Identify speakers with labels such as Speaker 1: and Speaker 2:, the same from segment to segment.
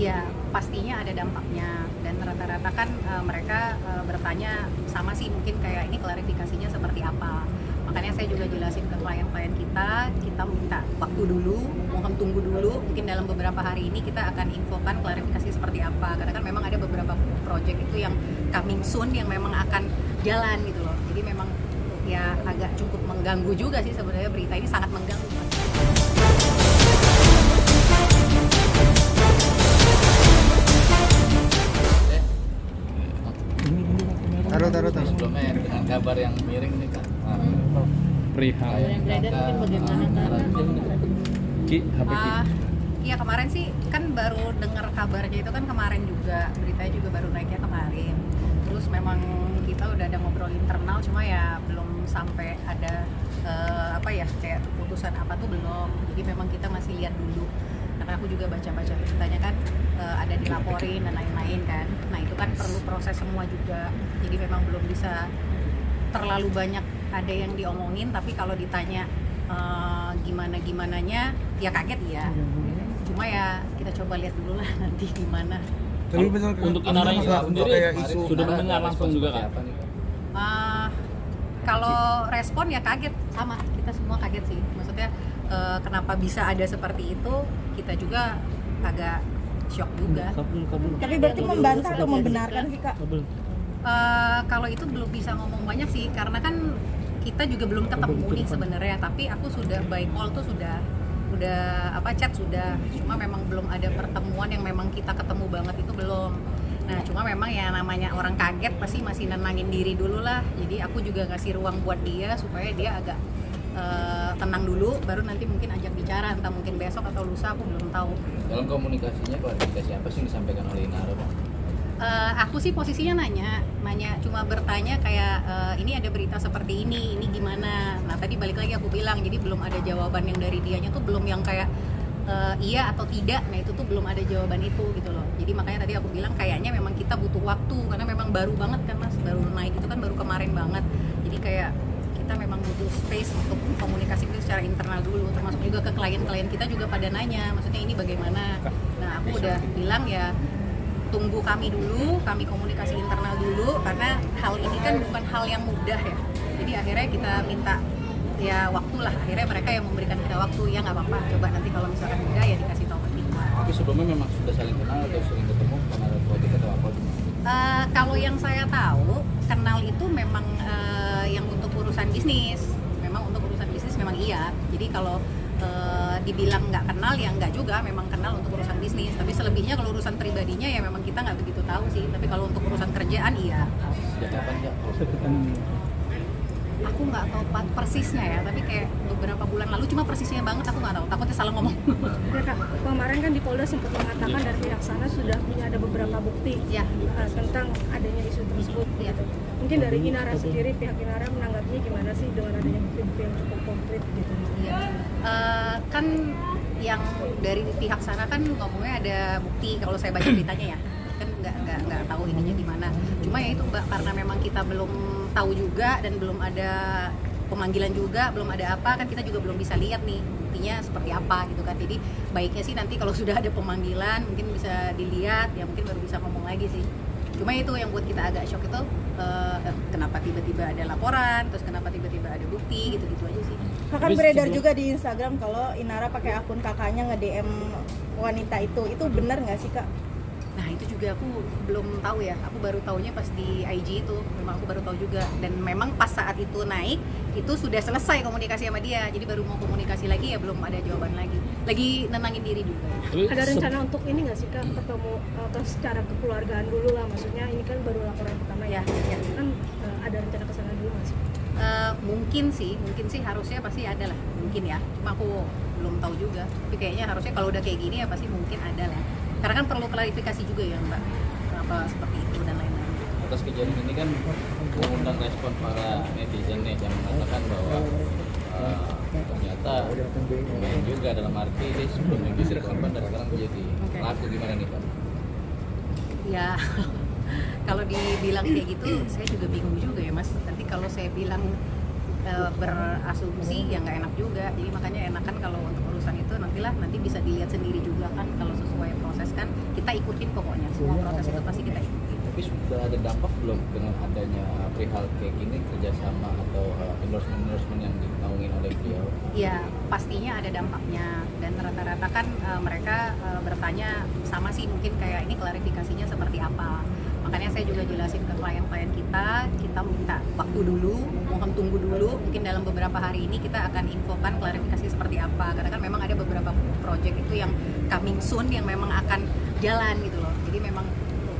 Speaker 1: Ya pastinya ada dampaknya, dan rata-rata kan mereka bertanya sama sih, mungkin kayak ini klarifikasinya seperti apa. Makanya saya juga jelasin ke klien-klien kita minta waktu dulu, mohon tunggu dulu, mungkin dalam beberapa hari ini kita akan infokan klarifikasi seperti apa. Karena kan memang ada beberapa project itu yang coming soon, yang memang akan jalan gitu loh. Jadi memang ya agak cukup mengganggu juga sih sebenarnya, berita ini sangat mengganggu.
Speaker 2: Taruh.
Speaker 3: Sebelumnya dengan kabar yang miring nih Kak.
Speaker 4: Perihal
Speaker 5: yang beredar mungkin bagaimana
Speaker 4: Ki, HP Ki.
Speaker 1: Iya kemarin sih kan baru dengar kabarnya itu kan kemarin juga, beritanya juga baru naiknya kemarin. Terus memang kita udah ada ngobrol internal, cuma ya belum sampai ada kayak keputusan apa tuh belum. Jadi memang kita masih lihat dulu. Karena aku juga baca-baca beritanya kan ada dilaporin dan lain-lain kan. Nah itu kan perlu proses semua juga. Jadi memang belum bisa terlalu banyak ada yang diomongin, tapi kalau ditanya gimana-gimananya ya kaget ya. Cuma ya kita coba lihat dulu lah nanti gimana.
Speaker 2: Tapi benar
Speaker 4: Untuk Inara sendiri
Speaker 2: kayak isu
Speaker 4: sudah mendengar langsung juga Kak?
Speaker 1: Kalau respon ya kaget, sama kita semua kaget sih. Maksudnya kenapa bisa ada seperti itu, kita juga agak shock juga.
Speaker 5: Tapi berarti membantah atau membenarkan sih Kak?
Speaker 1: Kalau itu belum bisa ngomong banyak sih, karena kan kita juga belum ketemu nih sebenarnya. Tapi aku sudah by call tuh sudah chat sudah, cuma memang belum ada pertemuan yang memang kita ketemu banget, itu belum. Nah cuma memang ya namanya orang kaget pasti masih nenangin diri dulu lah. Jadi aku juga ngasih ruang buat dia supaya dia agak tenang dulu, baru nanti mungkin ajak bicara, entah mungkin besok atau lusa, aku belum tahu.
Speaker 3: Dalam komunikasinya klarifikasi apa sih yang disampaikan oleh Inara Bang?
Speaker 1: Aku sih posisinya nanya cuma bertanya kayak ini ada berita seperti ini gimana. Nah tadi balik lagi aku bilang, jadi belum ada jawaban yang dari dianya tuh, belum yang kayak iya atau tidak. Nah itu tuh belum ada jawaban itu gitu loh. Jadi makanya tadi aku bilang kayaknya memang kita butuh waktu, karena memang baru banget kan Mas, baru naik itu kan baru kemarin banget. Jadi kayak kita memang butuh space untuk komunikasi itu secara internal dulu, termasuk juga ke klien-klien kita juga pada nanya, maksudnya ini bagaimana. Nah aku udah bilang ya tunggu kami dulu, kami komunikasi internal dulu, karena hal ini kan bukan hal yang mudah ya. Jadi akhirnya kita minta ya waktu lah, akhirnya mereka yang memberikan kita waktu. Ya nggak apa-apa, coba nanti kalau misalkan mudah ya dikasih tahu ke kita.
Speaker 3: Tapi sebelumnya memang sudah saling kenal atau sering ketemu karena ada project atau apa?
Speaker 1: Kalau yang saya tahu, kenal itu memang yang untuk urusan bisnis. Memang untuk urusan bisnis memang iya. Jadi kalau dibilang nggak kenal ya nggak juga, memang kenal untuk urusan bisnis. Tapi selebihnya kalau urusan pribadinya ya memang kita nggak begitu tahu sih. Tapi kalau untuk urusan kerjaan iya.
Speaker 3: Sejak kapan ya?
Speaker 1: Aku nggak tahu persisnya ya, tapi kayak beberapa bulan lalu, cuma persisnya banget aku nggak tahu, takutnya salah ngomong.
Speaker 6: Ya Kak, kemarin kan di Polda sempat mengatakan dari pihak sana sudah punya ada beberapa bukti
Speaker 1: Ya.
Speaker 6: Tentang adanya isu tersebut.
Speaker 1: Ya.
Speaker 6: Mungkin dari Inara sendiri, pihak Inara menanggapinya gimana sih dengan adanya bukti-bukti yang cukup konkret gitu?
Speaker 1: Iya. Kan yang dari pihak sana kan ngomongnya ada bukti, kalau saya baca beritanya ya kan nggak tahu ininya di mana. Cuma ya itu Mbak, karena memang kita belum tahu juga dan belum ada pemanggilan juga, belum ada apa, kan kita juga belum bisa lihat nih buktinya seperti apa gitu kan. Jadi baiknya sih nanti kalau sudah ada pemanggilan mungkin bisa dilihat ya, mungkin baru bisa ngomong lagi sih. Cuma itu yang buat kita agak shock itu kenapa tiba-tiba ada laporan, terus kenapa tiba-tiba ada bukti, gitu-gitu aja sih.
Speaker 5: Kan beredar juga di Instagram kalau Inara pakai akun kakaknya nge-DM wanita itu benar nggak sih Kak?
Speaker 1: Nah itu juga aku belum tahu ya, aku baru taunya pas di IG itu, memang aku baru tahu juga. Dan memang pas saat itu naik, itu sudah selesai komunikasi sama dia, jadi baru mau komunikasi lagi ya belum ada jawaban lagi nenangin diri juga.
Speaker 6: Ada rencana untuk ini nggak sih Kak, ketemu secara kekeluargaan dulu lah, maksudnya ini kan baru laporan pertama ya, kan ada rencana kesana dulu nggak sih?
Speaker 1: Mungkin sih harusnya pasti ada lah, mungkin ya, cuma aku belum tahu juga, tapi kayaknya harusnya kalau udah kayak gini ya pasti mungkin ada lah. Karena kan perlu klarifikasi juga ya Mbak, kenapa seperti itu dan lain-lain.
Speaker 3: Atas kejadian ini kan mengundang respon para netizen nih yang mengatakan bahwa ternyata main juga, dalam arti dia sebelumnya bisa korban dan sekarang menjadi pelaku. Gimana nih Pak?
Speaker 1: Ya kalau dibilang kayak gitu saya juga bingung juga ya Mas. Nanti kalau saya bilang berasumsi ya nggak enak juga. Jadi makanya enakan kalau untuk urusan itu nanti bisa dilihat sendiri juga kan, kalau sesuai proses kan kita ikutin pokoknya, semua proses itu pasti kita ikutin.
Speaker 3: Tapi sudah ada dampak belum dengan adanya perihal kayak gini, kerjasama atau endorsement yang dinaungin oleh beliau?
Speaker 1: Ya pastinya ada dampaknya, dan rata-rata kan mereka bertanya sama sih, mungkin kayak ini klarifikasinya seperti apa. Makanya saya juga jelasin ke klien-klien kita minta waktu dulu, mohon tunggu dulu, mungkin dalam beberapa hari ini kita akan infokan klarifikasi seperti apa, karena kan memang ada beberapa project itu yang coming soon yang memang akan jalan gitu loh. Jadi memang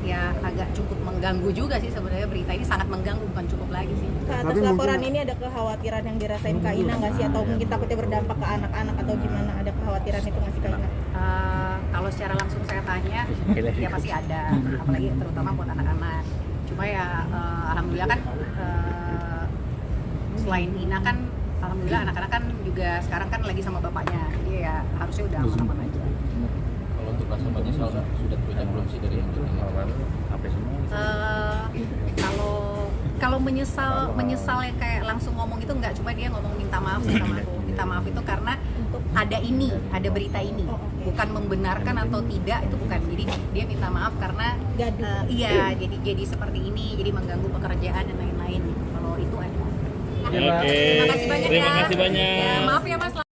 Speaker 1: ya agak cukup mengganggu juga sih sebenarnya, berita ini sangat mengganggu, bukan cukup lagi sih.
Speaker 5: Kak, atas laporan ini ada kekhawatiran yang dirasain Kak Ina nggak sih, atau mungkin takutnya berdampak ke anak-anak atau gimana, ada kekhawatiran itu nggak sih Kak Ina?
Speaker 1: Kalau secara langsung saya tanya, ya pasti ada, apalagi terutama buat anak-anak. Cuma ya alhamdulillah kan selain Ina kan, alhamdulillah anak-anak kan juga sekarang kan lagi sama bapaknya, jadi ya harusnya udah aman aja.
Speaker 3: Kalau untuk rasa menyesal sudah terucap belum sih dari yang
Speaker 1: kalau menyesal yang kayak langsung ngomong itu enggak, cuma dia ngomong minta maaf sih sama aku. Minta maaf itu karena ada berita ini, bukan membenarkan atau tidak, itu bukan. Jadi dia minta maaf karena iya jadi seperti ini, jadi mengganggu pekerjaan dan lain-lain. Kalau itu ada.
Speaker 4: Oke.
Speaker 1: Terima kasih banyak ya.
Speaker 4: Terima kasih banyak.
Speaker 1: Ya, maaf ya Mas.